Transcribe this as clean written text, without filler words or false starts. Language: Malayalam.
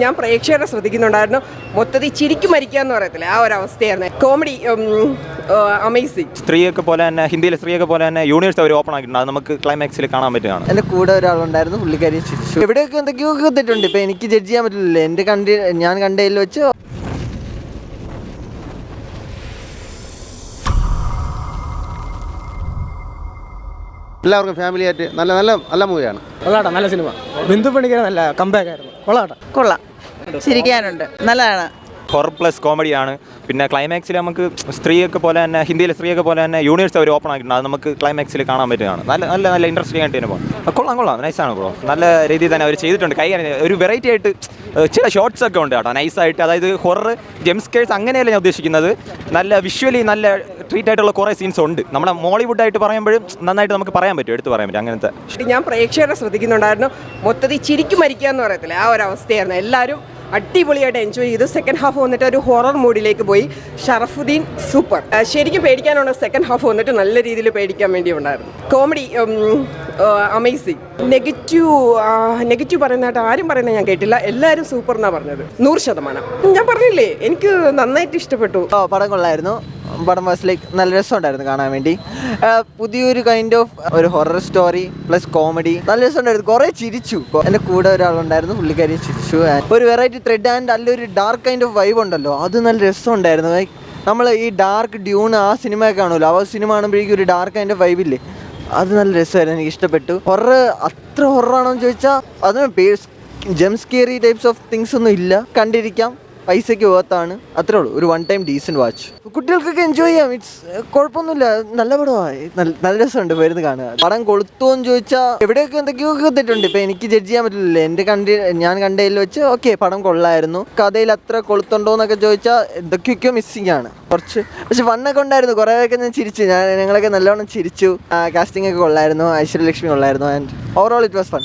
ഞാൻ പ്രേക്ഷകരെ ശ്രദ്ധിക്കുന്നുണ്ടായിരുന്നു. മൊത്തത്തിൽ ചിരിക്കും മരിക്കാന്ന് പറയത്തില്ല, ആ ഒരു അവസ്ഥയായിരുന്നു. Comedy amazing. സ്ത്രീയൊക്കെ പോലെ തന്നെ ഹിന്ദിയിലെ സ്ത്രീയൊക്കെ പോലെ തന്നെ യൂണിവേഴ്സ് അവർ ഓപ്പൺ ആക്കിയിട്ടുണ്ട്. അത് നമുക്ക് ക്ലൈമാക്സിൽ കാണാൻ പറ്റുകയാണ്. എൻ്റെ കൂടെ ഒരാളുണ്ടായിരുന്നു, പുള്ളിക്കാരി ചിരിച്ചു. എവിടെയൊക്കെ എന്തൊക്കെയോ തെറ്റുണ്ട്. ഇപ്പം എനിക്ക് ജഡ്ജ് ചെയ്യാൻ പറ്റില്ലല്ലോ. ഞാൻ കണ്ടതിൽ വെച്ച് എല്ലാവർക്കും ഫാമിലി ആയിട്ട് നല്ല നല്ല നല്ല മൂവിയാണ്. കൊള്ളാട്ട, നല്ല സിനിമ. ബിന്ദു പണിക്കർ നല്ല കമ്പാക്ക് ആയിരുന്നു. കൊള്ളാം, ചിരിക്കാനുണ്ട്, നല്ലതാണ്. ഹൊറർ പ്ലസ് കോമഡിയാണ്. പിന്നെ ക്ലൈമാക്സിൽ നമുക്ക് സ്ത്രീയൊക്കെ പോലെ തന്നെ ഹിന്ദിയിലെ സ്ത്രീയൊക്കെ പോലെ തന്നെ യൂണിവേഴ്സ് അവർ ഓപ്പൺ ആക്കിയിട്ടുണ്ട്. അത് നമുക്ക് ക്ലൈമാക്സിൽ കാണാൻ പറ്റുകയാണ്. നല്ല നല്ല നല്ല ഇൻട്രസ്റ്റിംഗ് ആയിട്ട് തന്നെ പോകും. കൊള്ളാം, നൈസാണ് ബ്രോ. നല്ല രീതിയിൽ തന്നെ അവർ ചെയ്തിട്ടുണ്ട്. ഒരു വെറൈറ്റി ആയിട്ട് ചില ഷോർട്സ് ഒക്കെ ഉണ്ട് കേട്ടോ, നൈസായിട്ട്. അതായത് ഹൊറർ ജംസ്കേഴ്സ് അങ്ങനെയല്ല ഞാൻ ഉദ്ദേശിക്കുന്നത്. നല്ല വിഷ്വലി നല്ല ട്രീറ്റ് ആയിട്ടുള്ള കുറേ സീൻസ് ഉണ്ട്. നമ്മുടെ മോളിവുഡായിട്ട് പറയുമ്പോഴും നന്നായിട്ട് നമുക്ക് പറയാൻ പറ്റും, എടുത്ത് പറയാൻ പറ്റും അങ്ങനത്തെ. ഞാൻ പ്രേക്ഷകരെ ശ്രദ്ധിക്കുന്നുണ്ടായിരുന്നു. മൊത്തത്തിൽ ചിരിക്കും മരിക്കാന്ന് പറയത്തില്ല, ആ ഒരു അവസ്ഥയായിരുന്നു. എല്ലാവരും അടിപൊളിയായിട്ട് എൻജോയ് ചെയ്തു. സെക്കൻഡ് ഹാഫ് വന്നിട്ട് ഒരു ഹൊറർ മൂഡിലേക്ക് പോയി. ഷറഫുദ്ദീൻ സൂപ്പർ. ശരിക്കും പേടിക്കാനുള്ള സെക്കൻഡ് ഹാഫ് വന്നിട്ട് നല്ല രീതിയിൽ പേടിക്കാൻ വേണ്ടി ഉണ്ടായിരുന്നു. Comedy amazing. നെഗറ്റീവ് പറയുന്നതായിട്ട് ആരും പറയുന്നത് ഞാൻ കേട്ടില്ല. എല്ലാവരും സൂപ്പർ എന്നാണ് പറഞ്ഞത്. 100%. ഞാൻ പറഞ്ഞില്ലേ, എനിക്ക് നന്നായിട്ട് ഇഷ്ടപ്പെട്ടു. പടം കൊള്ളായിരുന്നു. പടം വാസ് ലൈക്ക് നല്ല രസമുണ്ടായിരുന്നു കാണാൻ വേണ്ടി. പുതിയൊരു കൈൻഡ് ഓഫ് ഒരു ഹൊറർ സ്റ്റോറി പ്ലസ് കോമഡി. നല്ല രസമുണ്ടായിരുന്നു, കുറേ ചിരിച്ചു. എൻ്റെ കൂടെ ഒരാളുണ്ടായിരുന്നു, പുള്ളിക്കാരി ചിരിച്ചു. ഒരു വെറൈറ്റി ത്രെഡ് ആൻഡ് നല്ലൊരു ഡാർക്ക് കൈൻഡ് ഓഫ് വൈബ് ഉണ്ടല്ലോ, അത് നല്ല രസമുണ്ടായിരുന്നു. നമ്മൾ ഈ ഡാർക്ക് ഡ്യൂൺ ആ സിനിമയൊക്കെ കാണുമല്ലോ, ആ സിനിമ കാണുമ്പോഴേക്കും ഒരു ഡാർക്ക് കൈൻഡ് ഓഫ് വൈബില്ലേ, അത് നല്ല രസമായിരുന്നു, എനിക്ക് ഇഷ്ടപ്പെട്ടു. ഹൊറർ അത്ര ഹൊററാണോ എന്ന് ചോദിച്ചാൽ അതിന് ജംസ്കേറി ടൈപ്സ് ഓഫ് തിങ്സ് ഒന്നും ഇല്ല. കണ്ടിരിക്കാം, പൈസയ്ക്ക് വേർത്താണ്, അത്രേ ഉള്ളൂ. ഒരു 1 ടൈം ഡീസൻറ്റ് വാച്ച്. കുട്ടികൾക്കൊക്കെ എൻജോയ് ചെയ്യാം. കുഴപ്പമൊന്നുമില്ല, നല്ല പടമാണ്, നല്ല രസമുണ്ട് വരുന്നത് കാണുക. പടം കൊളുത്തുമെന്ന് ചോദിച്ചാൽ എവിടെയൊക്കെ എന്തൊക്കെയോ തെറ്റുണ്ട്. ഇപ്പം എനിക്ക് ജഡ്ജ് ചെയ്യാൻ പറ്റില്ലല്ലോ. ഞാൻ കണ്ടതിൽ വെച്ച് ഓക്കെ പടം കൊള്ളായിരുന്നു. കഥയിൽ അത്ര കൊളുത്തുണ്ടോ എന്നൊക്കെ ചോദിച്ചാൽ എന്തൊക്കെയൊക്കെയോ മിസ്സിങ് ആണ് കുറച്ച്. പക്ഷെ ഫണ്ണൊക്കെ ഉണ്ടായിരുന്നു, കുറേയൊക്കെ ഞാൻ ചിരിച്ചു. ഞങ്ങളൊക്കെ നല്ലോണം ചിരിച്ചു. കാസ്റ്റിംഗ് ഒക്കെ കൊള്ളായിരുന്നു, ഐശ്വര്യലക്ഷ്മി കൊള്ളായിരുന്നു. And overall it was fun.